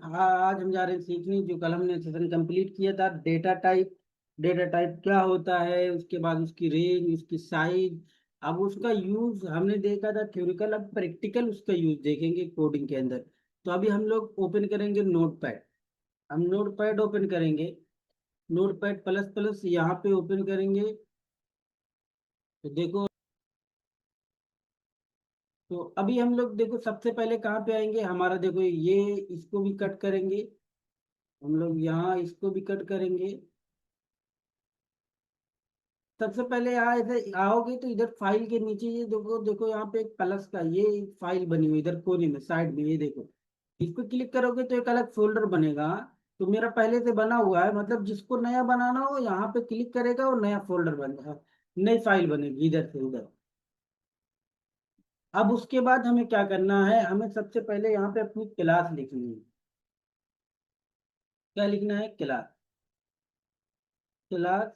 हाँ, आज हम जा रहे हैं सीखने जो कल हमने सेशन कंप्लीट किया था, डेटा टाइप। डेटा टाइप क्या होता है, उसके बाद उसकी रेंज, उसकी साइज। अब उसका यूज हमने देखा था थ्योरिकल, अब प्रैक्टिकल उसका यूज देखेंगे कोडिंग के अंदर। तो अभी हम लोग ओपन करेंगे नोट पैड। हम नोट पैड ओपन करेंगे। नोट पैड प्लस प्लस यहाँ पे ओपन करेंगे। तो देखो, तो अभी हम लोग देखो सबसे पहले कहाँ पे आएंगे, हमारा देखो ये, इसको भी कट करेंगे। हम लोग यहाँ इसको भी कट करेंगे। सबसे पहले यहाँ ऐसे आओगे तो इधर फाइल के नीचे ये देखो, देखो यहाँ पे एक प्लस का ये फाइल बनी हुई इधर कोने में साइड में, ये देखो। इस पे क्लिक करोगे तो एक अलग फोल्डर बनेगा। तो मेरा पहले से बना हुआ है, मतलब जिसको नया बनाना हो यहाँ पे क्लिक करेगा और नया फोल्डर बनेगा, नई फाइल बनेगी इधर से उधर। अब उसके बाद हमें क्या करना है, हमें सबसे पहले यहाँ पे अपनी क्लास लिखनी है। क्या लिखना है? क्लास। क्लास,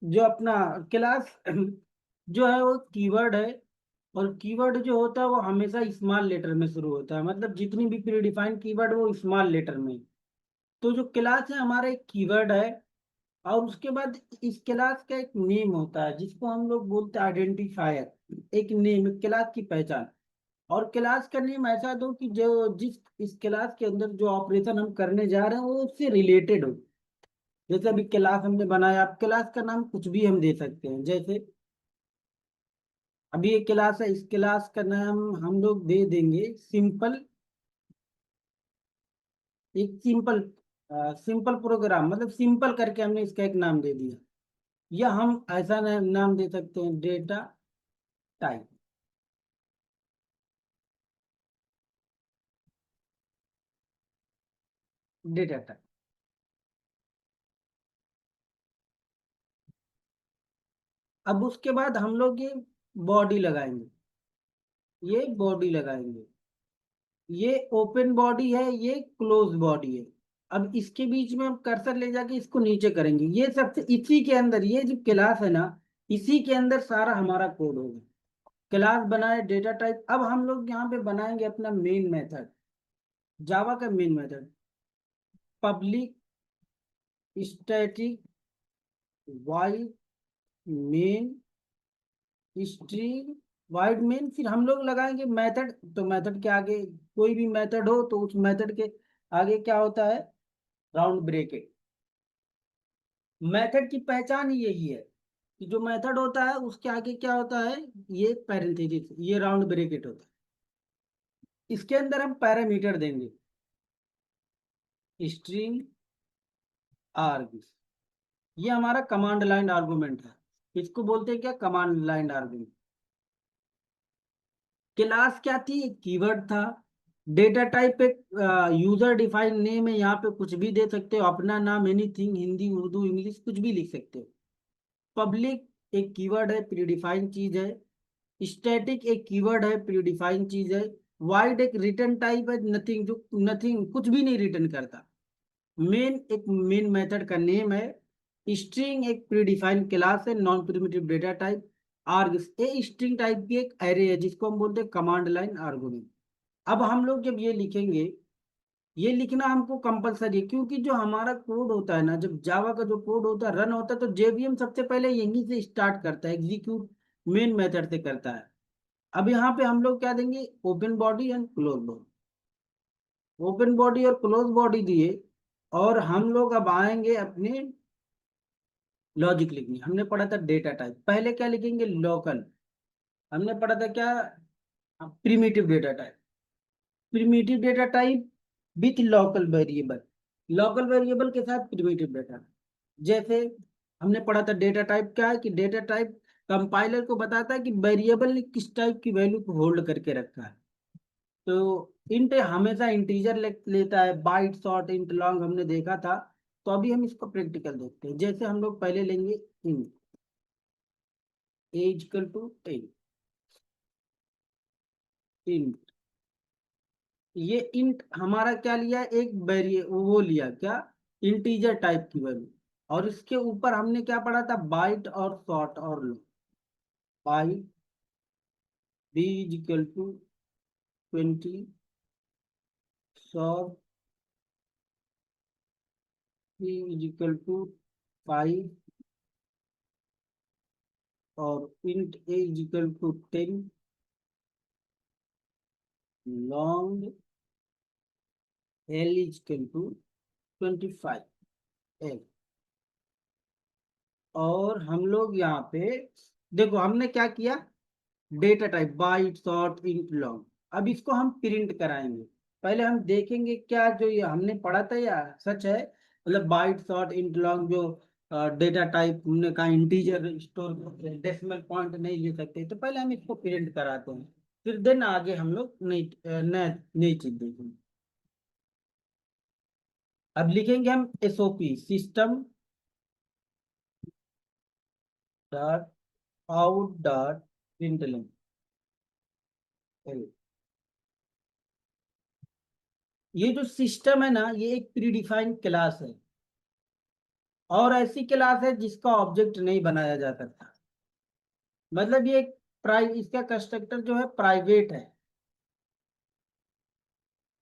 जो अपना क्लास जो है वो कीवर्ड है। और कीवर्ड जो होता है वो हमेशा स्मॉल लेटर में शुरू होता है, मतलब जितनी भी प्रीडिफाइंड कीवर्ड वो स्मॉल लेटर में। तो जो क्लास है हमारा एक कीवर्ड है। और उसके बाद इस क्लास का एक नेम होता है जिसको हम लोग बोलते हैं आइडेंटिफायर। एक नेम, क्लास की पहचान। और क्लास का नेम ऐसा दो कि जो जिस इस क्लास के अंदर जो ऑपरेशन हम करने जा रहे हैं वो उससे रिलेटेड हो। जैसे अभी क्लास हमने बनाया, आप क्लास का नाम कुछ भी हम दे सकते हैं। जैसे अभी एक क्लास है, इस क्लास का नाम हम लोग दे देंगे सिंपल। एक सिंपल, सिंपल प्रोग्राम, मतलब सिंपल करके हमने इसका एक नाम दे दिया। या हम ऐसा नाम दे सकते हैं, डेटा टाइप। Data type. अब उसके बाद हम लोग ये बॉडी लगाएंगे। ये बॉडी लगाएंगे। ये ओपन बॉडी है, ये क्लोज बॉडी है। अब इसके बीच में हम कर्सर ले जाके इसको नीचे करेंगे, ये सबसे इसी के अंदर ये जो क्लास है ना, इसी के अंदर सारा हमारा कोड होगा। क्लास बनाए, डेटा टाइप। अब हम लोग यहाँ पे बनाएंगे अपना मेन मेथड, जावा का main method. Public static void main string wide main, फिर हम लोग लगाएंगे मेथड। तो मेथड के आगे कोई भी मेथड हो तो उस मेथड के आगे क्या होता है, राउंड ब्रेकेट। मेथड की पहचान ही यही है कि जो मेथड होता है उसके आगे क्या होता है, ये पैरेंथेसिस, ये राउंड ब्रेकेट होता है। इसके अंदर हम पैरामीटर देंगे, स्ट्रिंग आर्ग। ये हमारा कमांड लाइन आर्गुमेंट है। इसको बोलते हैं क्या, कमांड लाइन आर्गुमेंट। क्लास क्या थी, एक कीवर्ड था। डेटा टाइप एक यूजर डिफाइंड नेम है, यहाँ पे कुछ भी दे सकते हो, अपना नाम, एनीथिंग, हिंदी उर्दू इंग्लिश कुछ भी लिख सकते हो। पब्लिक एक कीवर्ड है, प्रीडिफाइंड चीज है। स्टैटिक एक कीवर्ड है, प्रीडिफाइंड चीज है। वाइड एक रिटर्न टाइप है, नथिंग, जो नथिंग कुछ भी नहीं रिटर्न करता। मेन एक मेन मेथड का नेम है। स्ट्रिंग एक प्रीडिफाइंड क्लास है, non primitive data type. Arg a string type की एक एरे है जिसको हम बोलते हैं कमांड लाइन आर्गुमेंट। अब हम लोग जब ये लिखेंगे, ये लिखना हमको कंपलसरी है, क्योंकि जो हमारा कोड होता है ना, जब जावा का जो कोड होता है रन होता है तो जेवीएम सबसे पहले यहीं से स्टार्ट करता है, एग्जीक्यूट मेन मेथड से करता है। अब यहाँ पे हम लोग क्या देंगे, open body and close body. Open body और क्लोज बॉडी दिए। और हम लोग अब आएंगे अपने लॉजिक लिखने। हमने पढ़ा था डेटा टाइप, पहले क्या लिखेंगे, लोकल। हमने पढ़ा था क्या, primitive data type. Primitive data type with local variable. Local variable के साथ प्रिमिटिव डेटा। जैसे हमने पढ़ा था डेटा टाइप क्या है, कि डेटा टाइप कंपाइलर को बताता है कि वेरिएबल ने किस टाइप की वैल्यू को होल्ड करके रखा है। तो इंट हमेशा इंटीजर लेता है, बाइट शॉर्ट इंट लॉन्ग हमने देखा था। तो अभी हम इसको प्रैक्टिकल देखते हैं। जैसे हम लोग पहले लेंगे int age equal to 10। Int, ये इंट हमारा क्या लिया, एक वेरिए वो लिया क्या, इंटीजर टाइप की वैल्यू। और इसके ऊपर हमने क्या पढ़ा था, बाइट और शॉर्ट और लो। Byte b is equal to 20, short e is equal to 5 और int a is equal to 10 long l is equal to 25 l. और हम लोग यहाँ पे देखो हमने क्या किया, data type byte short int long. अब इसको हम प्रिंट कराएंगे। पहले हम देखेंगे क्या जो ये हमने पढ़ा था या सच है, मतलब बाइट शॉर्ट इंट लॉन्ग जो डेटा टाइप हमने कहा इंटीजर स्टोर डेसिमल पॉइंट नहीं ले सकते, तो पहले हम इसको प्रिंट कराते हैं, फिर देन आगे हम लोग नई नई नई चीज देखेंगे। अब लिखेंगे हम SOP system dot out dot println. ये जो सिस्टम है ना, ये एक प्री डिफाइंड क्लास है, और ऐसी क्लास है जिसका ऑब्जेक्ट नहीं बनाया जा सकता। मतलब ये एक इसका कंस्ट्रक्टर जो है प्राइवेट है।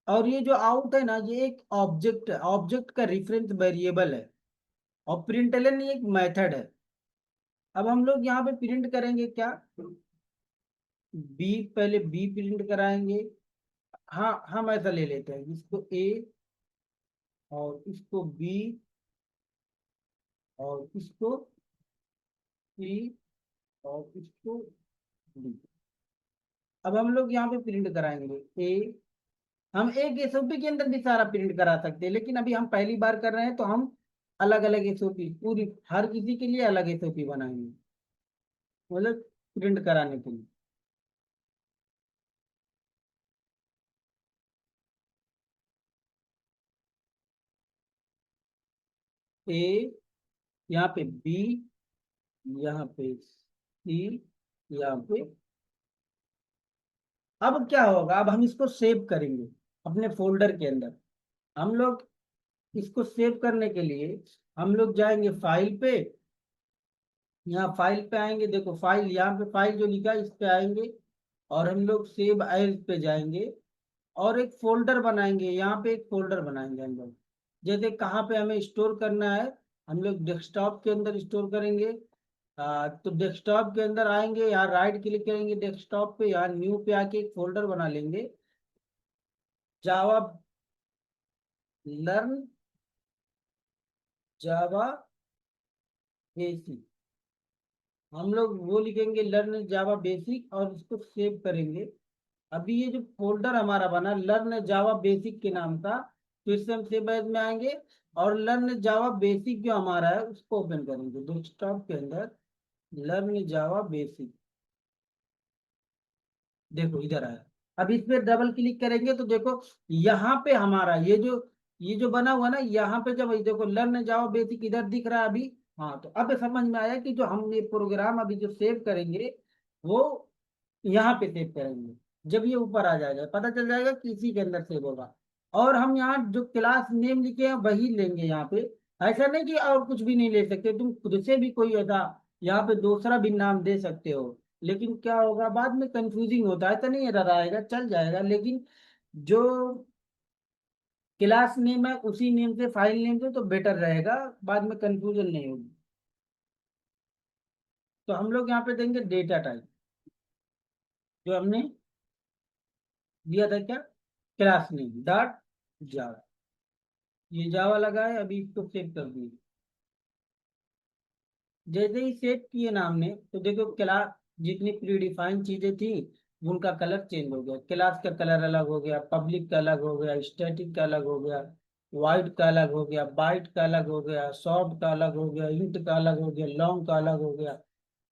और ये जो आउट है ना, ये एक ऑब्जेक्ट है, ऑब्जेक्ट का रेफरेंस वेरिएबल है। और प्रिंटलन ये एक मेथड है। अब हम लोग यहाँ पे प्रिंट करेंगे क्या, बी, पहले बी प्रिंट कराएंगे। हाँ हम ऐसा ले लेते हैं, इसको ए और इसको बी और इसको सी और इसको डी। अब हम लोग यहाँ पे प्रिंट कराएंगे ए। हम एक एसओपी के अंदर भी सारा प्रिंट करा सकते हैं, लेकिन अभी हम पहली बार कर रहे हैं तो हम अलग अलग एसओपी पूरी हर किसी के लिए अलग एसओपी बनाएंगे, मतलब प्रिंट कराने के लिए। ए, यहाँ पे बी, यहाँ पे सी, यहाँ पे। अब क्या होगा, अब हम इसको सेव करेंगे अपने फोल्डर के अंदर। हम लोग इसको सेव करने के लिए हम लोग जाएंगे फाइल पे। यहाँ फाइल पे आएंगे, देखो फाइल, यहाँ पे फाइल जो लिखा है इस पे आएंगे, और हम लोग सेव एज पे जाएंगे और एक फोल्डर बनाएंगे। यहाँ पे एक फोल्डर बनाएंगे हम लोग, जैसे कहाँ पे हमें स्टोर करना है, हम लोग डेस्कटॉप के अंदर स्टोर करेंगे। तो डेस्कटॉप के अंदर आएंगे, यहाँ राइट क्लिक करेंगे डेस्कटॉप पे, यहाँ न्यू पे आके एक फोल्डर बना लेंगे, जावा लर्न जावा बेसिक। हम लोग वो लिखेंगे लर्न जावा बेसिक और इसको सेव करेंगे। अभी ये जो फोल्डर हमारा बना लर्न जावा बेसिक के नाम का, फिर से हम सेव एज में आएंगे और लर्न जावा बेसिक जो हमारा है उसको ओपन करेंगे डेस्कटॉप के अंदर, लर्न जावा बेसिक। देखो इधर आया। अब इस पे डबल क्लिक करेंगे तो देखो यहाँ पे हमारा ये जो बना हुआ ना, यहाँ पे जब ये देखो लर्न जावा बेसिक इधर दिख रहा है अभी। हाँ तो अब समझ में आया कि जो हम ये प्रोग्राम अभी जो सेव करेंगे वो यहाँ पे सेव करेंगे। जब ये ऊपर आ जाएगा पता चल जाएगा कि इसी के अंदर सेव होगा। और हम यहाँ जो क्लास नेम लिखे हैं वही लेंगे यहाँ पे। ऐसा नहीं कि और कुछ भी नहीं ले सकते, तुम खुद से भी कोई ऐसा यहाँ पे दूसरा भी नाम दे सकते हो। लेकिन क्या होगा बाद में कंफ्यूजिंग होता है, तो नहीं एरर आएगा, चल जाएगा, लेकिन जो क्लास नेम है उसी नेम से फाइल नेम से तो बेटर रहेगा, बाद में कंफ्यूजन नहीं होगी। तो हम लोग यहाँ पे देंगे डेटा टाइप, जो हमने दिया था क्या, क्लास नेम डॉट जावा। ये जावा लगा है, अभी इसको सेव कर दिए। जैसे ही सेव किए ना हमने, तो देखो क्लास जितनी प्री डिफाइंड चीजें थी उनका कलर चेंज हो गया, क्लास का कलर अलग हो गया, पब्लिक का अलग हो गया, स्टैटिक का अलग हो गया, वाइड का अलग हो गया, बाइट का अलग हो गया, शॉर्ट का अलग हो गया, इंट का अलग हो गया, लॉन्ग का अलग हो गया,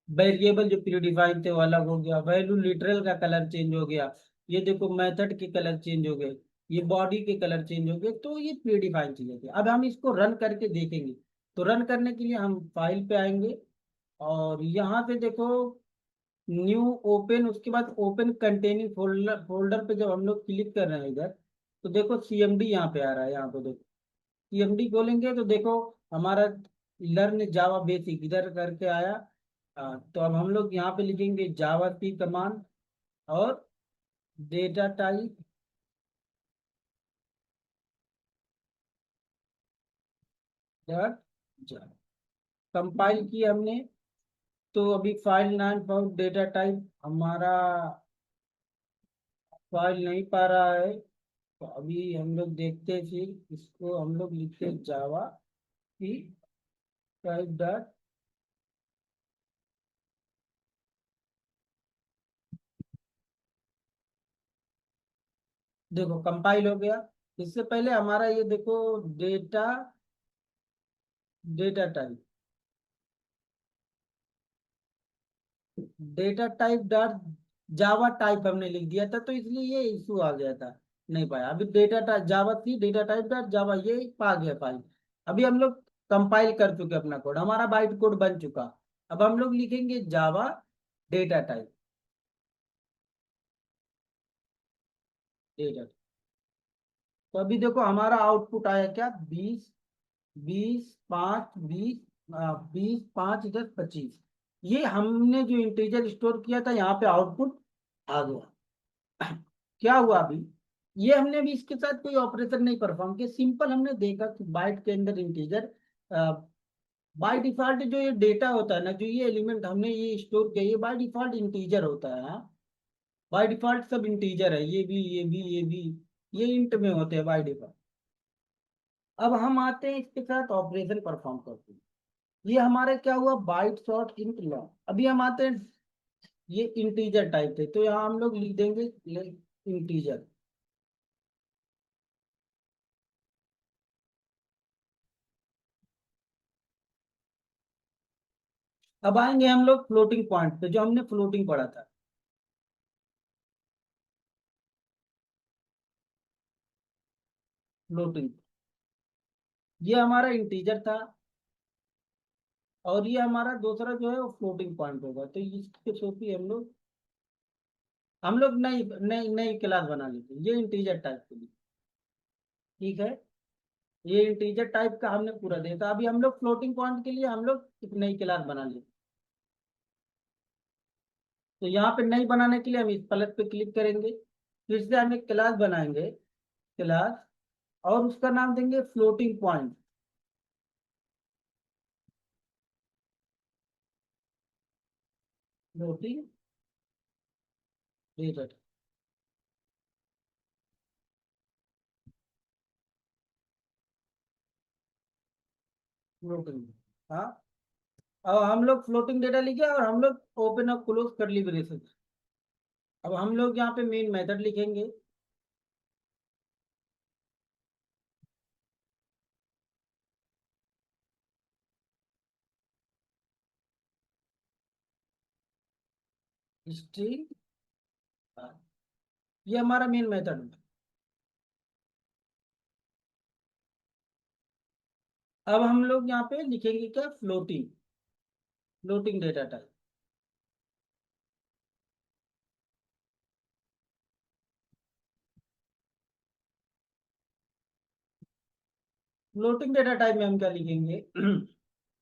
वेरिएबल जो प्रीडिफाइंड थे वो अलग हो गया, वैल्यू लिटरल का कलर चेंज हो गया, ये देखो मेथड के कलर चेंज हो गए, ये बॉडी के कलर चेंज हो गए। तो ये प्रीडिफाइंड चीजें थी। अब हम इसको रन करके देखेंगे। तो रन करने के लिए हम फाइल पे आएंगे और यहाँ पे देखो न्यू ओपन, उसके बाद ओपन कंटेनिंग फोल्डर, फोल्डर पे जब हम लोग क्लिक कर रहे हैं इधर, तो देखो सीएमडी यहाँ पे आ रहा है। यहाँ पे देखो सीएमडी खोलेंगे तो देखो हमारा लर्न जावा बेसिक इधर करके आया। तो अब हम लोग यहाँ पे लिखेंगे जावा की कमांड और डेटा टाइप, डॉट जावा। कंपाइल किया हमने, तो अभी फाइल नाम फाउंड डेटा टाइप हमारा फाइल नहीं पा रहा है। तो अभी हम लोग देखते हैं, फिर इसको हम लोग लिखते हैं जावा की टाइप डॉट। देखो कंपाइल हो गया। इससे पहले हमारा ये देखो data data type data type dot जावा टाइप हमने लिख दिया था, तो इसलिए ये इशू आ गया था, नहीं पाया। अभी डेटा टाइप जावा थी, डेटा टाइप डॉट जावा ये पा गया फाइल। अभी हम लोग कंपाइल कर चुके अपना कोड, हमारा बाइट कोड बन चुका। अब हम लोग लिखेंगे जावा डेटा टाइप डेटा। तो अभी देखो हमारा आउटपुट आया क्या, 20, 20, 5, 20, 20, 5, 10, 25। ये हमने जो इंटीजर स्टोर किया था यहाँ पे आउटपुट आ गया। क्या हुआ अभी, ये हमने अभी इसके साथ कोई ऑपरेशन नहीं परफॉर्म किया, सिंपल हमने देखा कि बाइट के अंदर इंटीजर बाय डिफॉल्ट जो ये डेटा होता है ना, जो ये एलिमेंट हमने ये स्टोर किया, ये बाय डिफॉल्ट इंटीजर होता है। हाँ, बाय डिफॉल्ट सब इंटीजर है, ये भी ये भी ये भी, ये इंट में होते हैं बाय डिफॉल्ट। अब हम आते हैं इसके साथ ऑपरेशन परफॉर्म करते हैं। ये हमारे क्या हुआ, बाइट शॉर्ट इंट लॉन्ग। अभी हम आते हैं, ये इंटीजर टाइप थे, तो यहाँ हम लोग लिख देंगे इंटीजर। अब आएंगे हम लोग फ्लोटिंग पॉइंट पे, जो हमने फ्लोटिंग पढ़ा था। फ्लोटिंग, ये हमारा इंटीजर था, और ये हमारा दूसरा जो है वो फ्लोटिंग पॉइंट होगा। तो इसके थ्रू भी हम लोग नई नई नई क्लास बना लेते हैं, ये इंटीजर टाइप के लिए। ठीक है, ये इंटीजर टाइप का हमने पूरा देखा। अभी हम लोग फ्लोटिंग पॉइंट के लिए हम लोग एक नई क्लास बना लेते हैं। तो यहाँ पे नई बनाने के लिए हम इस प्लस पे क्लिक करेंगे, फिर से हम एक क्लास बनाएंगे, क्लास, और उसका नाम देंगे floating point. Floating data, floating. हाँ, अब हम लोग फ्लोटिंग डेटा लिखे और हम लोग ओपन और क्लोज करली ब्रेसेस। अब हम लोग यहाँ पे मेन मेथड लिखेंगे, स्ट्रिंग, ये हमारा मेन मेथड है। अब हम लोग यहाँ पे लिखेंगे क्या, floating, floating data type. Floating data type में हम क्या लिखेंगे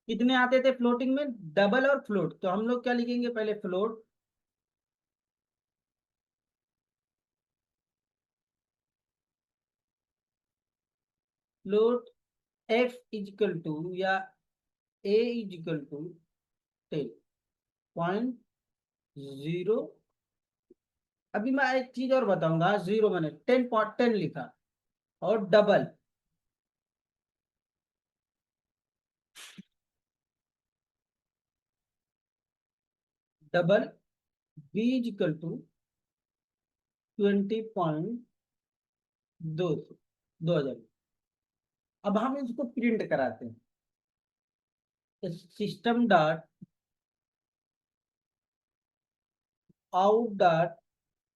कितने आते थे फ्लोटिंग में, डबल और फ्लोट। तो हम लोग क्या लिखेंगे, पहले float, float x is equal to या ए इजिकल टू 10.0। अभी मैं एक चीज और बताऊंगा, 0 मैंने 10.10 लिखा, और double, double b is equal to 20.2, 2000। अब हम इसको प्रिंट कराते हैं, system dot out dot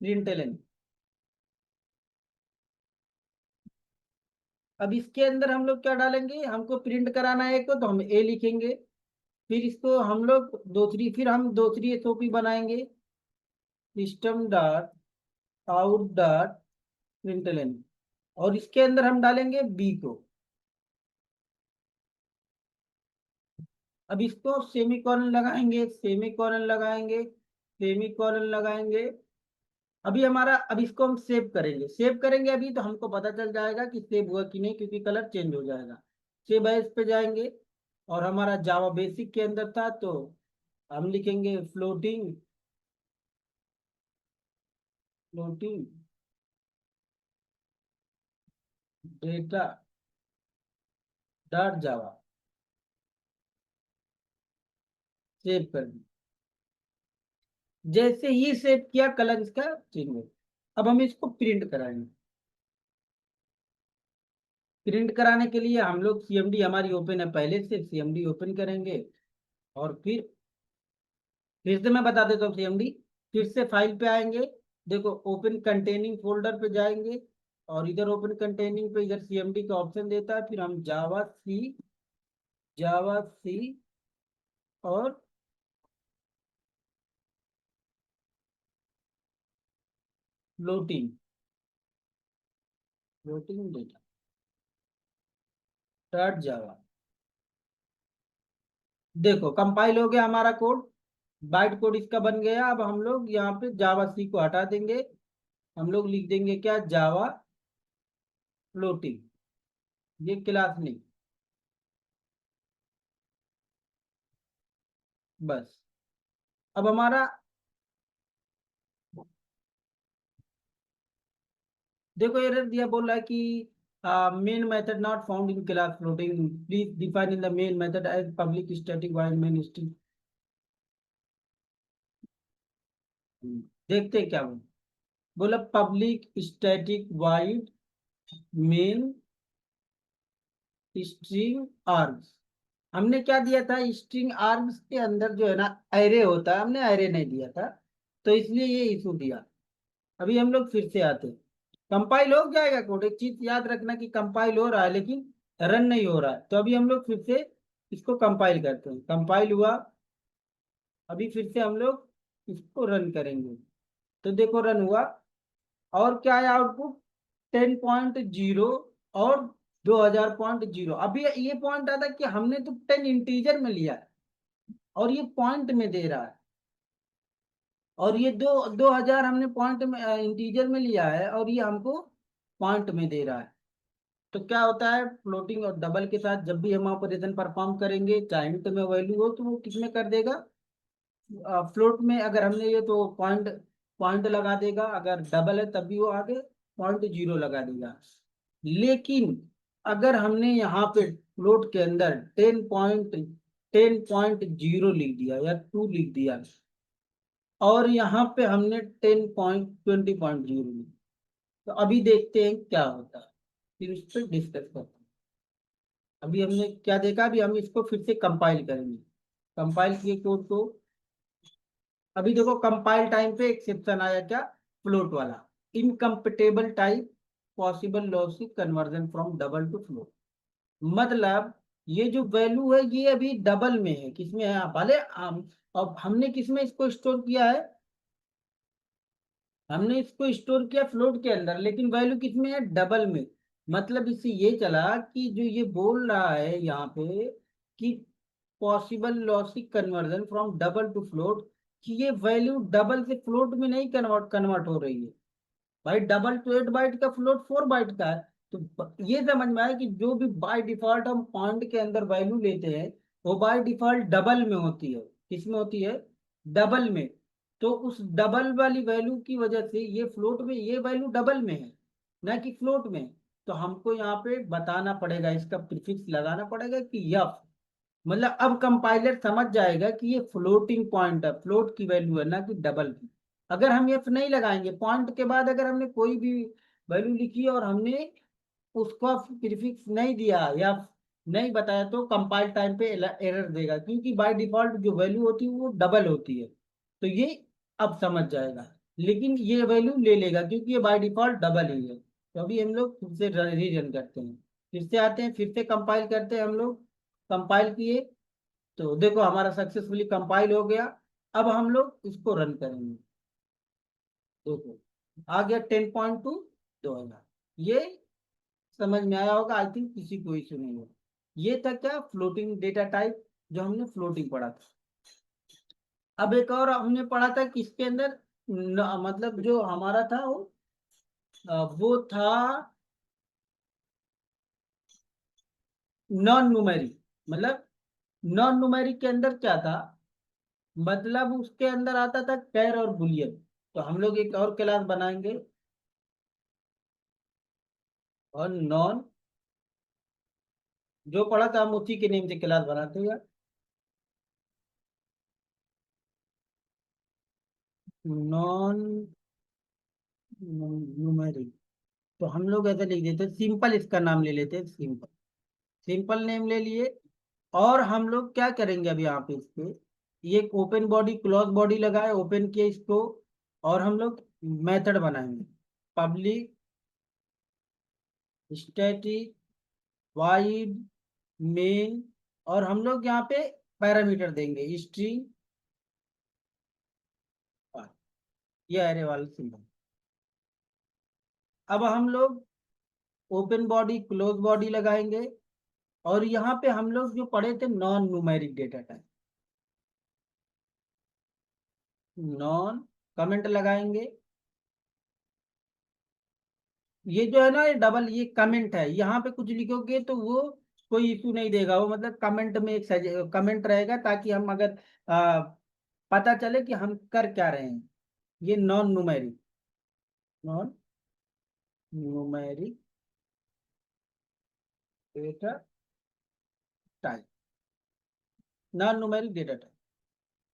println. अब इसके अंदर हम लोग क्या डालेंगे, हमको प्रिंट कराना है एक, तो हम ए लिखेंगे। फिर इसको हम लोग दूसरी, फिर हम दूसरी एसओपी बनाएंगे, system dot out dot println, और इसके अंदर हम डालेंगे बी को। अब इसको सेमी कॉलन लगाएंगे, सेमी कॉलन लगाएंगे, सेमी कॉलन लगाएंगे। अभी हमारा, अब इसको हम सेव करेंगे, सेव करेंगे अभी तो हमको पता चल जाएगा कि सेव हुआ कि नहीं, क्योंकि कलर चेंज हो जाएगा। सेव एज पे जाएंगे और हमारा जावा बेसिक के अंदर था, तो हम लिखेंगे फ्लोटिंग फ्लोटिंग डेटा डॉट जावा, सेव कर दी। जैसे ही सेव किया कलर इसका चेंज हो। अब हम इसको प्रिंट कराएंगे। प्रिंट कराने के लिए हम लोग सीएमडी हमारी ओपन है पहले से, सीएमडी ओपन करेंगे और फिर से मैं बता देता हूँ सीएमडी। फिर से फाइल पे आएंगे, देखो ओपन कंटेनिंग फोल्डर पे जाएंगे और इधर ओपन कंटेनिंग पे इधर सीएमडी का ऑप्शन देता है, फिर हम जावा सी और फ्लोटिंग फ्लोटिंग डेटा डॉट जावा। देखो कंपाइल हो गया हमारा कोड, बाइट कोड इसका बन गया। अब हम लोग यहाँ पे जावा सी को हटा देंगे, हम लोग लिख देंगे क्या, जावा फ्लोटिंग, ये क्लास नहीं, बस। अब हमारा देखो एरर दिया, बोल रहा है कि main method not found in class floating, please define in the main method as public static void main string. देखते हैं क्या बोला, public static void main string args. हमने क्या दिया था, स्ट्रिंग आर्ग्स के अंदर जो है ना एरे होता है, हमने एरे नहीं दिया था, तो इसलिए ये इशू दिया। अभी हम लोग फिर से आते हैं, कंपाइल हो जाएगा कोड। एक चीज याद रखना कि कंपाइल हो रहा है लेकिन रन नहीं हो रहा है, तो अभी हम लोग फिर से इसको कंपाइल करते हैं। कंपाइल हुआ, अभी फिर से हम लोग इसको रन करेंगे, तो देखो रन हुआ। और क्या है आउटपुट, 10.0 और 2000.0। अभी ये पॉइंट आता है कि हमने तो 10 इंटीजर में लिया है और ये पॉइंट में दे रहा है, और ये 2000 हमने पॉइंट में इंटीजर में लिया है और ये हमको पॉइंट में दे रहा है। तो क्या होता है, फ्लोटिंग और डबल के साथ जब भी हम ऑपरेशन परफॉर्म करेंगे, चाहे इंट में वैल्यू हो तो वो किसमें कर देगा, फ्लोट में। अगर हमने ये तो पॉइंट पॉइंट लगा देगा, अगर डबल है तब भी वो आगे 0.0 लगा देगा। लेकिन अगर हमने यहाँ पे फ्लोट के अंदर 10.0 लिख दिया या 2 लिख दिया, और यहाँ पे हमने 10.20.0 लिखा, तो अभी देखते हैं क्या होता है, फिर उस पर डिस्कस करते हैं। अभी हमने क्या देखा, अभी हम इसको फिर से कंपाइल करेंगे। कंपाइल किए कोड को, अभी देखो कंपाइल टाइम पे एक्सेप्शन आया क्या, फ्लोट वाला, incompatible type possible logic conversion from double two float. मतलब ये जो वैल्यू है ये अभी डबल में है, किसमें है भले हम, अब हमने किसमें इसको स्टोर किया है, हमने इसको स्टोर किया फ्लोट के अंदर, लेकिन वैल्यू किसमें है, डबल में। मतलब इससे ये चला कि जो ये बोल रहा है यहाँ पे कि possible logic conversion from double two float, कि ये वैल्यू डबल से फ्लोट में नहीं कन्वर्ट कन्वर्ट हो रही है। भाई डबल तो 8 बाइट का, फ्लोट 4 बाइट का है। तो ये समझ में आया कि जो भी बाय डिफॉल्ट हम पॉइंट के अंदर वैल्यू लेते हैं वो बाय डिफॉल्ट डबल में होती है। किसमें होती है, डबल में। तो उस डबल वाली वैल्यू की वजह से ये फ्लोट में ये वैल्यू डबल में है, ना कि फ्लोट में। तो हमको यहाँ पे बताना पड़ेगा, इसका प्रीफिक्स लगाना पड़ेगा कि यफ, मतलब अब कंपाइलर समझ जाएगा कि ये फ्लोटिंग पॉइंट है, फ्लोट की वैल्यू है ना कि डबल की। अगर हम एफ नहीं लगाएंगे, पॉइंट के बाद अगर हमने कोई भी वैल्यू लिखी और हमने उसका प्रीफिक्स नहीं दिया या नहीं बताया, तो कंपाइल टाइम पे एरर देगा, क्योंकि बाय डिफॉल्ट जो वैल्यू होती है वो डबल होती है। तो ये अब समझ जाएगा, लेकिन ये वैल्यू ले लेगा क्योंकि ये बाय डिफॉल्ट डबल ही है। तो अभी हम लोग फिर से रीरन करते हैं, फिर से आते हैं, फिर से कंपाइल करते हैं। हम लोग कंपाइल किए, तो देखो हमारा सक्सेसफुली कंपाइल हो गया। अब हम लोग इसको रन करेंगे, देखो आ गया 10.2 2000। ये समझ में आया होगा, आई थिंक किसी को इशू नहीं होगा। ये था क्या, फ्लोटिंग डेटा टाइप, जो हमने फ्लोटिंग पढ़ा था। अब एक और हमने पढ़ा था कि इसके अंदर मतलब जो हमारा था वो था नॉन न्यूमेरिक मतलब नॉन न्यूमेरिक के अंदर क्या था, मतलब उसके अंदर आता था कैर और बुलियन। तो हम लोग एक और क्लास बनाएंगे और नॉन, जो पढ़ा था हम उसी के नेम से क्लास बनाते हैं। नॉन न्यूमेरिक, तो हम लोग ऐसे लिख देते, सिंपल इसका नाम ले लेते हैं, सिंपल। सिंपल नेम ले लिए। और हम लोग क्या करेंगे अब यहाँ पे इस पे, ये ओपन बॉडी क्लोज बॉडी लगाए, ओपन किए इसको, और हम लोग मेथड बनाएंगे, पब्लिक स्टैटिक वाइड मेन, और हम लोग यहाँ पे पैरामीटर देंगे स्ट्रिंग, ये अरे वाला सिंबल। अब हम लोग ओपन बॉडी क्लोज बॉडी लगाएंगे, और यहाँ पे हम लोग जो पढ़े थे non numeric data type, non comment लगाएंगे। ये जो है ना, ये डबल ये कमेंट है, यहाँ पे कुछ लिखोगे तो वो कोई इशू नहीं देगा, वो मतलब कमेंट में एक कमेंट रहेगा, ताकि हम अगर पता चले कि हम कर क्या रहे हैं। ये non numeric, non numeric data type, non numeric data type,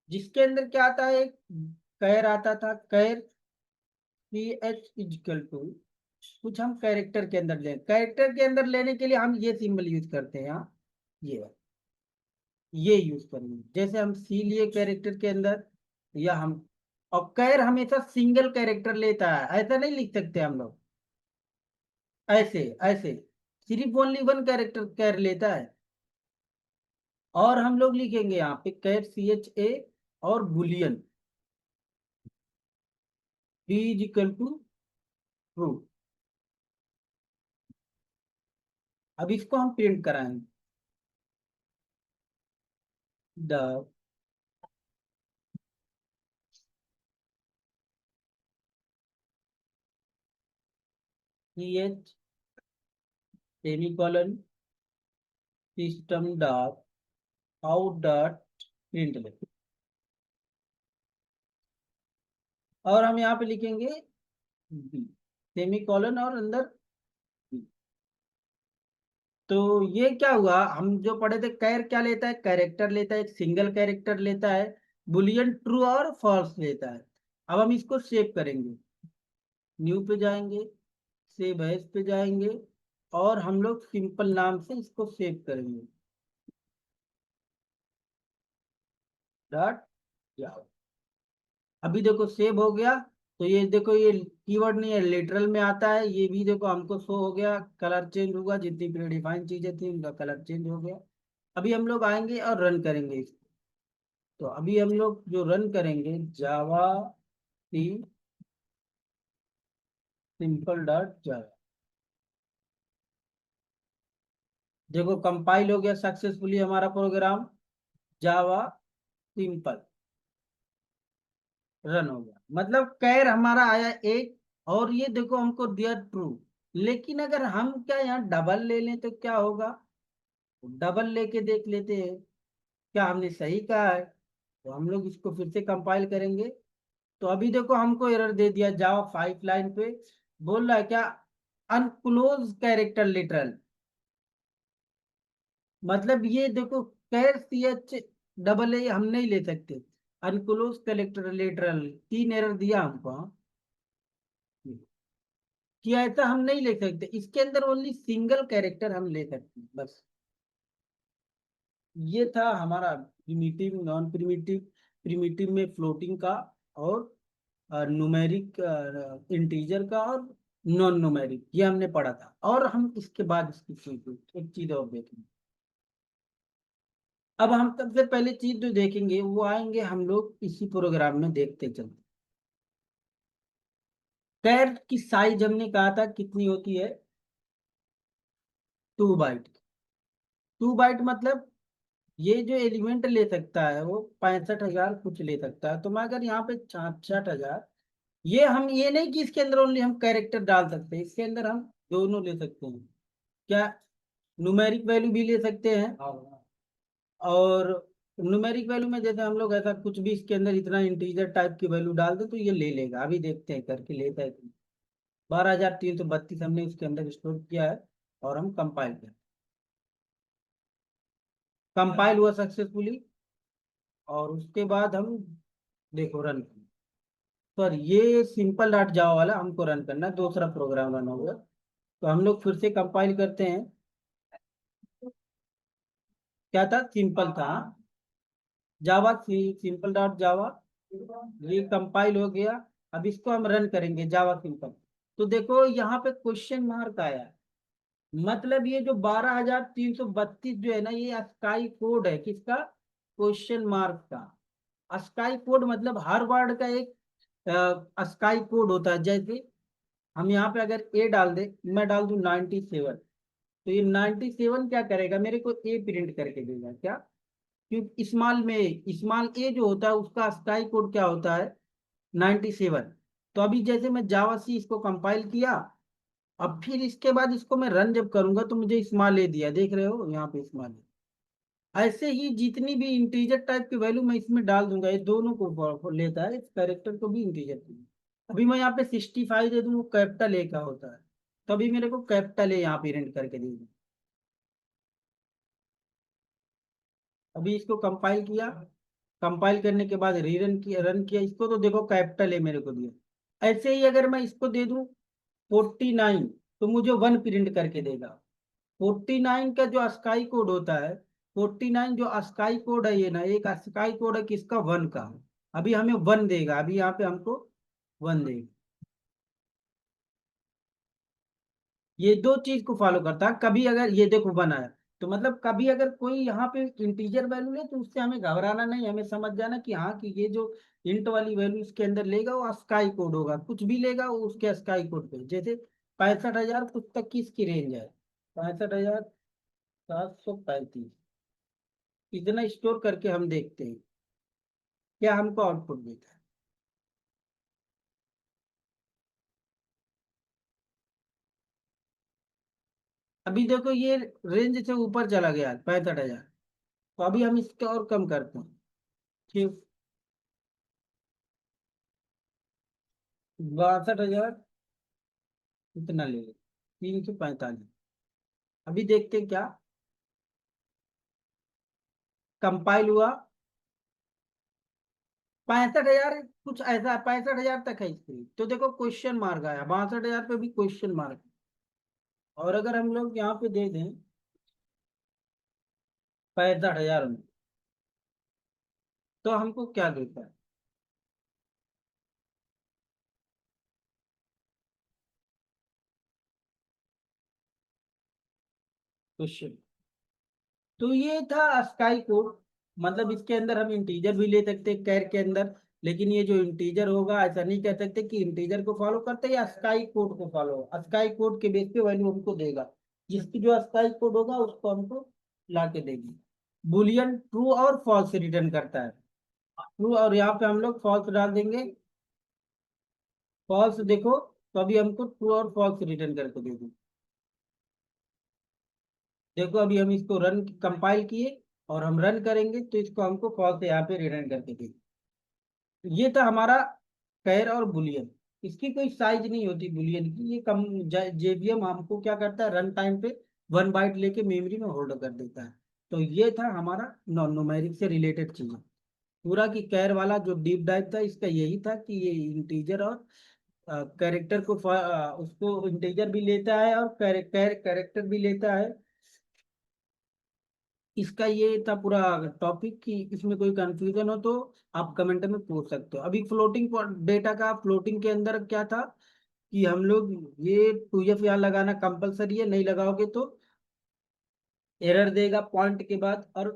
जिसके अंदर क्या आता है, एक कैर आता था, कैर सी एच इजिकल टू, कुछ हम कैरेक्टर के अंदर ले, कैरेक्टर के अंदर लेने के लिए हम ये सिंबल यूज करते हैं यहाँ, ये यूज करेंगे, जैसे हम सी लिए कैरेक्टर के अंदर, या हम, और कैर हमेशा सिंगल कैरेक्टर लेता है, ऐसा नहीं लिख सकते हम लोग, ऐसे ऐसे सिर्फ ओनली वन कैरेक्टर कैर लेता है। और हम लोग लिखेंगे यहाँ पे कैर सी एच ए, और boolean b is equal to true. अब इसको हम प्रिंट कराएंगे, the c h semicolon system dot out dot print, और हम यहाँ पे लिखेंगे बी सेमीकोलन और अंदर B। तो ये क्या हुआ, हम जो पढ़े थे, कैर क्या लेता है, कैरेक्टर लेता है, एक सिंगल कैरेक्टर लेता है, बुलियन ट्रू और फॉल्स लेता है। अब हम इसको सेव करेंगे, न्यू पे जाएंगे, सेव एज पे जाएंगे, और हम लोग सिंपल नाम से इसको सेव करेंगे, डॉट जावा। अभी देखो सेव हो गया। तो ये देखो, ये कीवर्ड नहीं है, लिटरल में आता है, ये भी देखो हमको शो हो गया, कलर चेंज होगा, जितनी प्रीडिफाइंड चीजें थी उनका कलर चेंज हो गया। अभी हम लोग आएंगे और रन करेंगे इसको। तो अभी हम लोग जो रन करेंगे, जावा सी सिंपल डॉट जावा, देखो कंपाइल हो गया सक्सेसफुली हमारा प्रोग्राम, जावा सिंपल रन हो गया, मतलब कैर हमारा आया एक, और ये देखो हमको दिया ट्रू। लेकिन अगर हम क्या यहाँ डबल ले लें तो क्या होगा, डबल लेके देख लेते हैं क्या हमने सही कहा है। तो हम लोग इसको फिर से कंपाइल करेंगे। तो अभी देखो हमको एरर दे दिया, जावा 5 लाइन पे बोल रहा है क्या, अनक्लोज कैरेक्टर लिटरल, मतलब ये देखो कैर सी एच डबल ए हम नहीं ले सकते, अनक्लोज कैरेक्टर लिटरल, 3 एरर दिया हमको, हाँ। कि ऐसा हम नहीं ले सकते, इसके अंदर ओनली सिंगल कैरेक्टर हम ले सकते हैं बस। ये था हमारा प्रिमिटिव नॉन प्रिमिटिव, प्रिमिटिव में फ्लोटिंग का, और न्यूमेरिक इंटीजर का, और नॉन न्यूमेरिक, ये हमने पढ़ा था। और हम इसके बाद इसकी चीज एक चीज और देखेंगे। अब हम सबसे पहले चीज जो देखेंगे वो आएंगे हम लोग इसी प्रोग्राम में देखते चलते। कैर की साइज हमने कहा था कितनी होती है, 2 बाइट। 2 बाइट मतलब ये जो एलिमेंट ले सकता है वो 65,000 कुछ ले सकता है। तो मैं अगर यहाँ पे 66,000, ये हम ये नहीं कि इसके अंदर ओनली हम कैरेक्टर डाल सकते हैं, इसके अंदर हम दोनों ले सकते हैं, क्या न्यूमेरिक वैल्यू भी ले सकते हैं। और न्यूमेरिक वैल्यू में जैसे हम लोग ऐसा कुछ भी इसके अंदर इतना इंटीजर टाइप की वैल्यू डाल दे तो ये ले लेगा। अभी देखते हैं करके लेता है कि 12,332 हमने इसके अंदर स्टोर किया है और हम कंपाइल करें। कंपाइल हुआ सक्सेसफुली और उसके बाद हम देखो रन। सर ये सिंपल डॉट जावा वाला हमको रन करना है, दूसरा प्रोग्राम रन होगा। तो हम लोग फिर से कंपाइल करते हैं। क्या था? सिंपल था जावा, सिंपल डॉट जावा। ये कंपाइल हो गया। अब इसको हम रन करेंगे जावा सिंपल। तो देखो यहाँ पे क्वेश्चन मार्क आया। मतलब ये जो 12,332 जो है ना, ये स्काई कोड है। किसका? क्वेश्चन मार्क का। स्काई कोड मतलब हर वर्ड का एक स्काई कोड होता है। जैसे हम यहाँ पे अगर ए डाल दे, मैं डाल दूं 97, तो ये 97 क्या करेगा? मेरे को ए प्रिंट करके देगा। क्या? क्योंकि स्मॉल ए जो होता है उसका स्काई कोड क्या होता है? 97। तो अभी जैसे मैं जावा सी इसको कंपाइल किया, अब फिर इसके बाद इसको मैं रन जब करूंगा तो मुझे स्मॉल ए दिया, देख रहे हो यहाँ पे स्मॉल ए। ऐसे ही जितनी भी इंटीजर टाइप की वैल्यू मैं इसमें डाल दूंगा, ये दोनों को लेता है, इस कैरेक्टर को भी इंटीजर को भी। अभी मैं यहाँ पे 65 दे दूँ, वो कैपिटल ए का होता है, तभी मेरे को कैपिटल ए यहाँ पे प्रिंट करके दे दूँ। अभी इसको कंपाइल किया, कंपाइल करने के बाद रीरन किया, रन किया इसको, तो देखो कैपिटल ए मेरे को दिया। ऐसे ही अगर मैं इसको दे दूं 49, तो मुझे 1 प्रिंट करके देगा। 49 का जो स्काई कोड होता है, 49 जो स्काई कोड है, ये ना एक स्काई कोड है किसका? 1 का। अभी हमें 1 देगा, अभी यहाँ पे हमको 1 देगा। ये दो चीज को फॉलो करता है। कभी अगर ये देखो 1 आया, तो मतलब कभी अगर कोई यहाँ पे इंटीजर वैल्यू ले तो उससे हमें घबराना नहीं, हमें समझ जाना कि हाँ कि ये जो इंट वाली वैल्यू इसके अंदर लेगा वो स्काई कोड होगा। कुछ भी लेगा वो उसके स्काई कोड पे। जैसे 65,000 कुछ तक की इसकी रेंज है, 65,735। इतना स्टोर करके हम देखते हैं क्या हमको आउटपुट देता है। अभी देखो ये रेंज से ऊपर चला गया 65,000। तो अभी हम इसका और कम करते हैं। ठीक, 62,000 इतना ले ले, 345। अभी देखते हैं क्या कंपाइल हुआ। 65,000 कुछ ऐसा, 65,000 तक है इसकी। तो देखो क्वेश्चन मार्क आया, 62,000 पे भी क्वेश्चन मार्क। और अगर हम लोग यहाँ पे दे दें 65,000 में, तो हमको क्या देता है क्वेश्चन? तो ये था स्काई कोड। मतलब इसके अंदर हम इंटीजर भी ले सकते हैं कैर के अंदर, लेकिन ये जो इंटीजर होगा ऐसा नहीं कह सकते कि इंटीजर को फॉलो करते हैं या स्काई कोड को फॉलो। स्काई कोड के बेस पे वैल्यू हमको देगा, जिसकी जो स्काई कोड होगा उसको हमको ला के देगी। बुलियन ट्रू और फॉल्स रिटर्न करता है। ट्रू, और यहाँ पे हम लोग फॉल्स डाल देंगे। फॉल्स देखो, तो अभी हमको ट्रू और फॉल्स रिटर्न करके देगी। देखो अभी हम इसको रन कंपाइल किए और हम रन करेंगे तो इसको हमको फॉल्स यहाँ पे रिटर्न करके देगी। ये था हमारा कैर और बुलियन। इसकी कोई साइज नहीं होती बुलियन की, ये कम। जेवीएम हमको क्या करता है, रन टाइम पे 1 बाइट लेके मेमोरी में होल्ड कर देता है। तो ये था हमारा नॉन न्यूमेरिक से रिलेटेड चीजें। पूरा की कैर वाला जो डीप डाइव था इसका यही था कि ये इंटीजर और कैरेक्टर को उसको इंटीजर भी लेता है और कैरेक्टर भी लेता है। इसका ये था पूरा टॉपिक। कि इसमें कोई कंफ्यूजन हो तो आप कमेंट में पूछ सकते हो। अभी फ्लोटिंग डेटा का, फ्लोटिंग के अंदर क्या था कि हम लोग ये 2F यहाँ लगाना कंपलसरी है, नहीं लगाओगे तो एरर देगा पॉइंट के बाद। और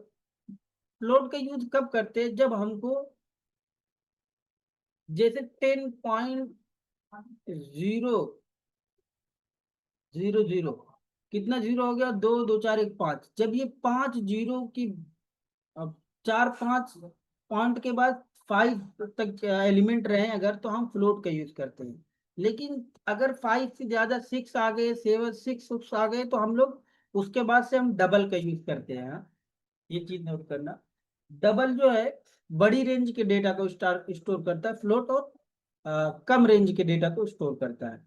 फ्लोट का यूज कब करते हैं? जब हमको जैसे 10.000, कितना जीरो हो गया? दो दो चार एक पाँच। जब ये 5 जीरो की, अब 4 5 पॉइंट के बाद 5 तक एलिमेंट रहे अगर, तो हम फ्लोट का यूज करते हैं। लेकिन अगर 5 से ज्यादा, 6 आ गए, 7 6 आ गए, तो हम लोग उसके बाद से हम डबल का यूज करते हैं। हाँ, ये चीज नोट करना। डबल जो है बड़ी रेंज के डेटा को स्टोर करता है, फ्लोट और कम रेंज के डेटा को स्टोर करता है।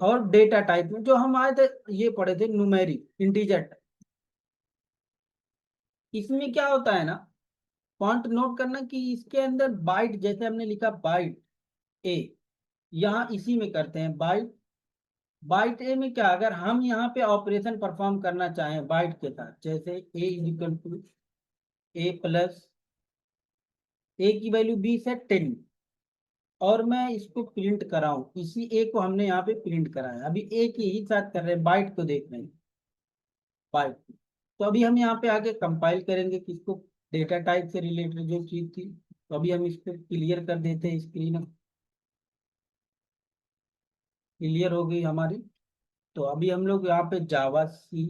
और डेटा टाइप में जो हम आए थे, ये पढ़े थे न्यूमेरिक इंटीजर, इसमें क्या होता है ना, पॉइंट नोट करना कि इसके अंदर बाइट, जैसे हमने लिखा बाइट ए, यहाँ इसी में करते हैं बाइट। बाइट ए में क्या, अगर हम यहाँ पे ऑपरेशन परफॉर्म करना चाहें बाइट के साथ, जैसे a is equal to a plus, a की वैल्यू 20 है 10, और मैं इसको प्रिंट कराऊं, इसी ए को हमने यहाँ पे प्रिंट कराया, अभी ए के ही साथ कर रहे हैं, बाइट को देख रहे हैं, बाइट। तो अभी हम यहाँ पे आके कंपाइल करेंगे किसको, डेटा टाइप से रिलेटेड जो चीज थी। तो अभी हम इसको क्लियर कर देते हैं, स्क्रीन क्लियर हो गई हमारी। तो अभी हम लोग यहाँ पे जावा सी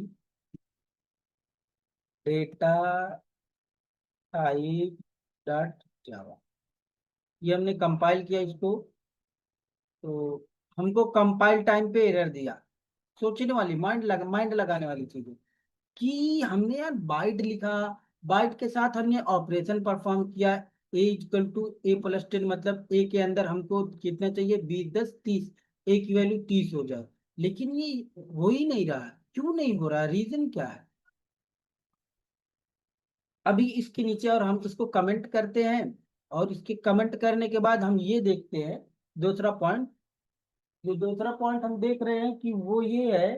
डेटा टाइप डॉट जावा, ये हमने कंपाइल किया इसको। तो हमको कंपाइल टाइम पे एरर दिया। सोचने वाली, माइंड लगाने वाली चीज है कि हमने यार बाइट लिखा, बाइट के साथ हमने ऑपरेशन परफॉर्म किया, ए इक्वल टू ए प्लस 10, मतलब ए के अंदर हमको कितना चाहिए, 20 10 30, ए की वैल्यू 30 हो जाए। लेकिन ये हो ही नहीं रहा है, क्यों नहीं हो रहा, रीजन क्या है। अभी इसके नीचे और हम इसको कमेंट करते हैं, और इसके कमेंट करने के बाद हम ये देखते हैं दूसरा पॉइंट। जो दूसरा पॉइंट हम देख रहे हैं कि वो ये है,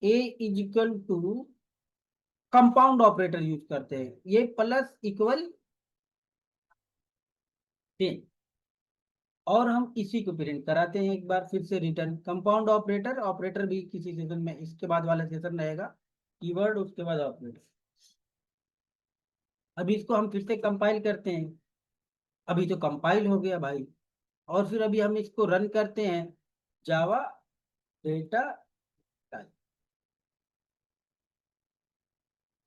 a is equal to compound operator use करते हैं, ये प्लस इक्वल 10, और हम इसी को प्रिंट कराते हैं एक बार फिर से रिटर्न कंपाउंड ऑपरेटर। ऑपरेटर भी किसी सेशन में, इसके बाद वाला सेशन रहेगा कीवर्ड, उसके बाद ऑपरेटर। अभी इसको हम फिर से कंपाइल करते हैं, अभी तो कंपाइल हो गया भाई। और फिर अभी हम इसको रन करते हैं, जावा डेटा टाइप।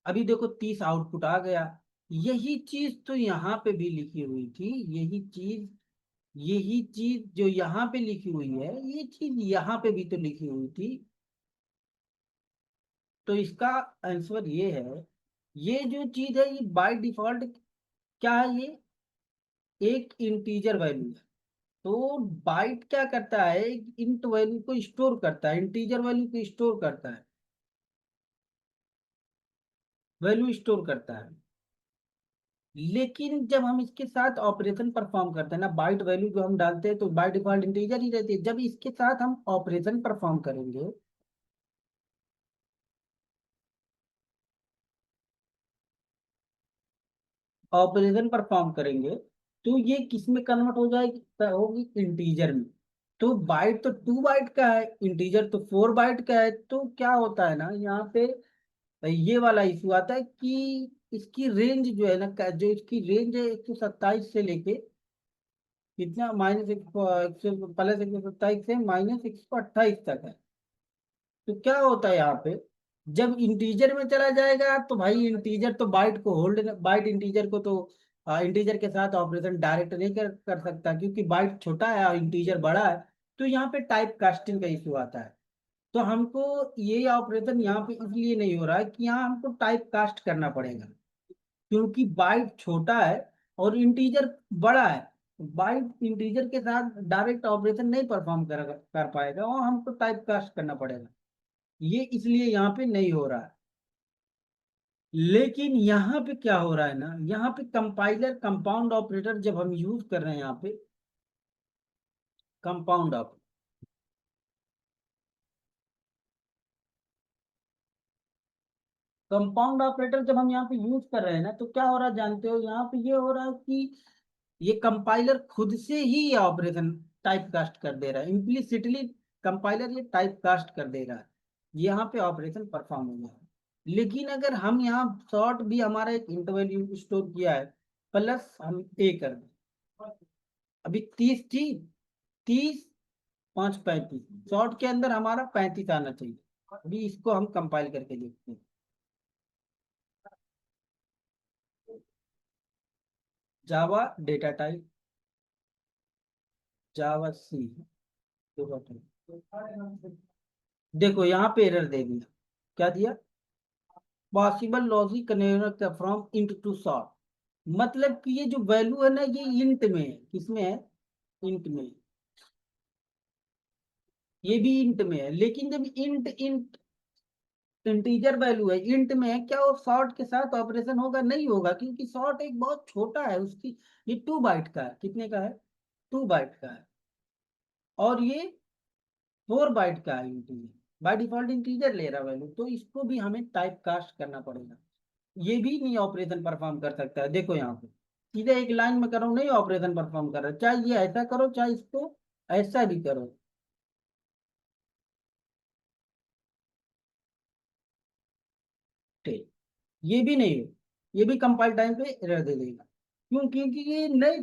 अभी देखो 30 आउटपुट आ गया। यही चीज तो यहाँ पे भी लिखी हुई थी, यही चीज जो यहाँ पे लिखी हुई है, ये चीज यहाँ पे भी तो लिखी हुई थी। तो इसका आंसर ये है, ये जो चीज है ये बाय डिफॉल्ट क्या है, ये एक इंटीजर वैल्यू है। तो बाइट क्या करता है, इंट वैल्यू को स्टोर करता है, इंटीजर वैल्यू को स्टोर करता है, वैल्यू स्टोर करता है। लेकिन जब हम इसके साथ ऑपरेशन परफॉर्म करते हैं ना, बाइट वैल्यू जो हम डालते हैं तो बाय डिफॉल्ट इंटीजर ही रहती है। जब इसके साथ हम ऑपरेशन परफॉर्म करेंगे, ऑपरेशन परफॉर्म करेंगे, तो ये किस में कन्वर्ट हो जाएगी, होगी इंटीजर में। तो बाइट तो 2 बाइट का है, इंटीजर तो 4 बाइट का है। तो क्या होता है ना यहाँ पे, ये वाला इशू आता है कि इसकी रेंज जो है ना, जो इसकी रेंज है 127 से लेके कितना, माइनस एक प्लस 127 से माइनस 128 तक है। तो क्या होता है यहाँ पे, जब इंटीजर में चला जाएगा तो भाई इंटीजर तो बाइट को होल्ड, बाइट इंटीजर को तो इंटीजर के साथ ऑपरेशन डायरेक्ट नहीं कर सकता, क्योंकि बाइट छोटा है और इंटीजर बड़ा है। तो यहाँ पे टाइप कास्टिंग का इशू आता है। तो हमको ये ऑपरेशन यहाँ पे इसलिए नहीं हो रहा है कि यहाँ हमको टाइप कास्ट करना पड़ेगा, क्योंकि बाइट छोटा है और इंटीजर बड़ा है। बाइट इंटीजर के साथ डायरेक्ट ऑपरेशन नहीं परफॉर्म कर पाएगा, और हमको टाइप कास्ट करना पड़ेगा। ये इसलिए यहाँ पे नहीं हो रहा है। लेकिन यहाँ पे क्या हो रहा है ना, यहाँ पे कंपाइलर कंपाउंड ऑपरेटर जब हम यूज कर रहे हैं, यहाँ पे कंपाउंड ऑपरेटर, कंपाउंड ऑपरेटर जब हम यहाँ पे यूज कर रहे हैं ना, तो क्या हो रहा है जानते हो, यहाँ पे ये हो रहा है कि ये कंपाइलर खुद से ही ये ऑपरेशन टाइप कास्ट कर दे रहा है, इम्प्लिसिटली कंपाइलर ये टाइप कास्ट कर दे रहा है, यहाँ पे ऑपरेशन परफॉर्म हो गया है। लेकिन अगर हम यहाँ शॉर्ट भी, हमारा एक इंट वैल्यू स्टोर किया है, प्लस हम ए कर दें, अभी 30 थी, 30 5 35, शॉर्ट के अंदर हमारा 35 आना चाहिए। अभी इसको हम कंपाइल करके देखते हैं, जावा डेटा टाइप, जावा सी, देखो यहाँ पे एरर दे दिया, क्या दिया, possible logic convert from int to short, मतलब कि ये जो वैल्यू है ना ये इंट में है, किसमें है, इंट में, ये भी इंट में है, लेकिन जब इंट इंट इंटीजर वैल्यू है, इंट में है, क्या वो शॉर्ट के साथ ऑपरेशन होगा, नहीं होगा, क्योंकि शॉर्ट एक बहुत छोटा है उसकी, ये 2 बाइट का है, कितने का है, 2 बाइट का है, और ये 4 बाइट का है इंटीजर, बाय डिफॉल्ट इंटीजर ले रहा वैल्यू, तो इसको भी हमें टाइप कास्ट करना पड़ेगा, ये भी नहीं ऑपरेशन परफॉर्म कर सकता है, देखो यहाँ पे सीधे एक लाइन में करो, नहीं ऑपरेशन परफॉर्म कर रहा, चाहे ये ऐसा करो चाहे इसको ऐसा भी करो, ठीक, ये भी नहीं हो, ये भी कंपाइल टाइम पे एरर दे देगा, क्यों, क्योंकि ये नए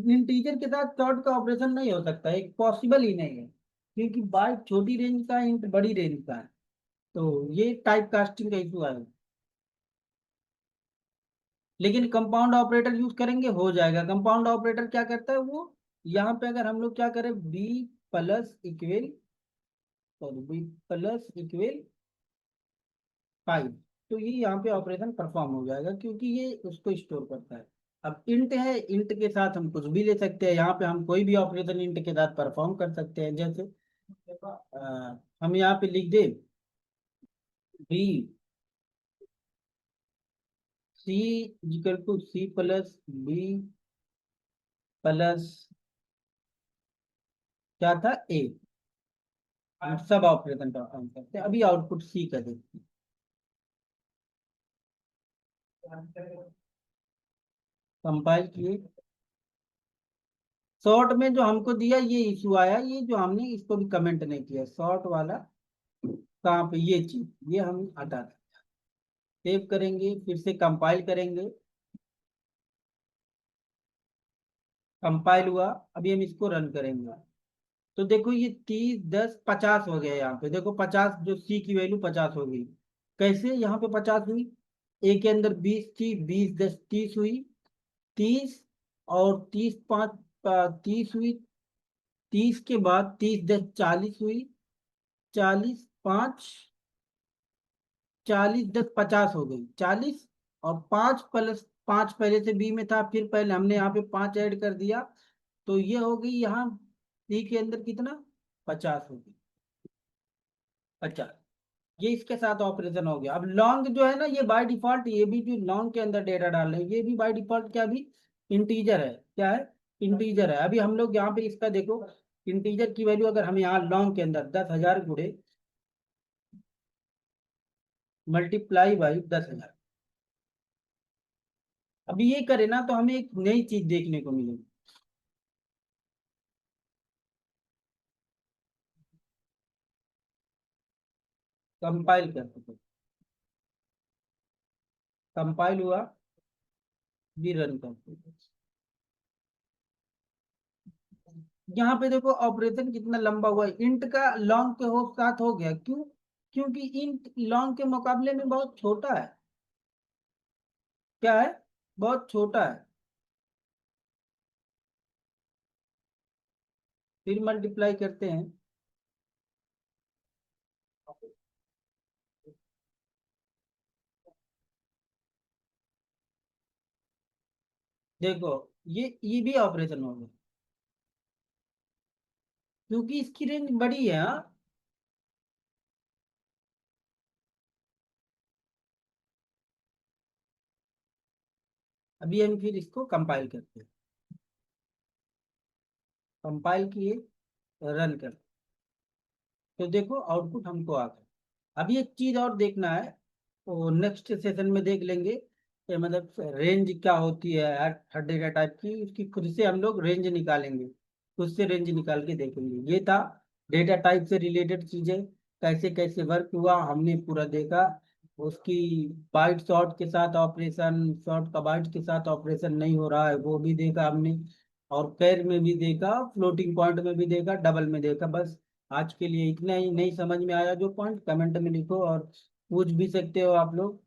इंटीजर के साथ सॉर्ट का ऑपरेशन नहीं हो सकता, एक पॉसिबल ही नहीं है, क्योंकि बाइट छोटी रेंज का है, इंट बड़ी रेंज का है, तो ये टाइप कास्टिंग का इशू है, लेकिन कंपाउंड ऑपरेटर यूज करेंगे हो जाएगा, कंपाउंड ऑपरेटर क्या करता है वो, यहाँ पे अगर हम लोग क्या करें, b plus equal, sorry b plus equal 5, तो ये यहाँ पे ऑपरेशन परफॉर्म हो जाएगा, क्योंकि ये उसको स्टोर करता है, अब इंट है, इंट के साथ हम कुछ भी ले सकते हैं, यहाँ पे हम कोई भी ऑपरेशन इंट के साथ परफॉर्म कर सकते हैं, जैसे हम यहाँ पे लिख दे b c equal to c plus b plus क्या था ए, हम सब ऑपरेशन परफॉर्म करते हैं, अभी आउटपुट सी का देखते हैं, कंपाइल किए, शॉर्ट में जो हमको दिया ये इशू आया, ये जो हमने इसको भी कमेंट नहीं किया, शॉर्ट वाला कहाँ पे, ये चीज ये हम हटा दें, सेव करेंगे फिर से कंपाइल करेंगे, कंपाइल हुआ, अभी हम इसको रन करेंगे, तो देखो ये 30 10 50 हो गया, यहाँ पे देखो 50, जो सी की वैल्यू 50 हो गई, कैसे यहाँ पे 50 हुई, ए के अंदर 20 थी, 20 10 30 हुई, 30 और 30 5 30 हुई, 30 के बाद 30 10 40 हुई, 40 5 40 10 50 हो गई, 40 और 5 प्लस 5 पहले से बी में था, फिर पहले हमने यहाँ पे 5 ऐड कर दिया, तो ये हो गई यहाँ सी के अंदर कितना, 50 हो गई, 50, ये इसके साथ ऑपरेशन हो गया, अब लॉन्ग जो है ना ये बाय डिफॉल्ट, ये भी जो लॉन्ग के अंदर डेटा डाल रहे हैं ये भी बाय डिफॉल्ट क्या भी इंटीजर है, क्या है, इंटीजर है, अभी हम लोग यहाँ पे इसका देखो, इंटीजर की वैल्यू अगर हम यहाँ लॉन्ग के अंदर 10,000 गुणे मल्टीप्लाई बाई 10,000, अब ये करे ना तो हमें एक नई चीज देखने को मिलेगी, कंपाइल करते थे, कंपाइल हुआ, भी रन करते थे, यहाँ पे देखो ऑपरेशन कितना लंबा हुआ है, इंट का लॉन्ग के हो साथ हो गया, क्यों, क्योंकि इंट लॉन्ग के मुकाबले में बहुत छोटा है, क्या है, बहुत छोटा है, फिर मल्टीप्लाई करते हैं, देखो ये भी ऑपरेशन हो गया, क्योंकि इसकी रेंज बड़ी है, हाँ, अभी हम फिर इसको कंपाइल करते हैं, कंपाइल किए, रन कर, तो देखो आउटपुट हमको आ गया, अभी एक चीज और देखना है, वो नेक्स्ट सेशन में देख लेंगे, ये मतलब रेंज क्या होती है हर डेटा टाइप की, उसकी खुद से हम लोग रेंज निकालेंगे, खुद से रेंज निकाल के देखेंगे, ये था डेटा टाइप से रिलेटेड चीजें, कैसे कैसे वर्क हुआ हमने पूरा देखा, उसकी बाइट शॉर्ट के साथ ऑपरेशन, शॉर्ट का बाइट के साथ ऑपरेशन नहीं हो रहा है वो भी देखा हमने, और कैर में भी देखा, फ्लोटिंग पॉइंट में भी देखा, डबल में देखा, बस आज के लिए इतना ही, नहीं समझ में आया जो पॉइंट कमेंट में लिखो, और पूछ भी सकते हो आप लोग,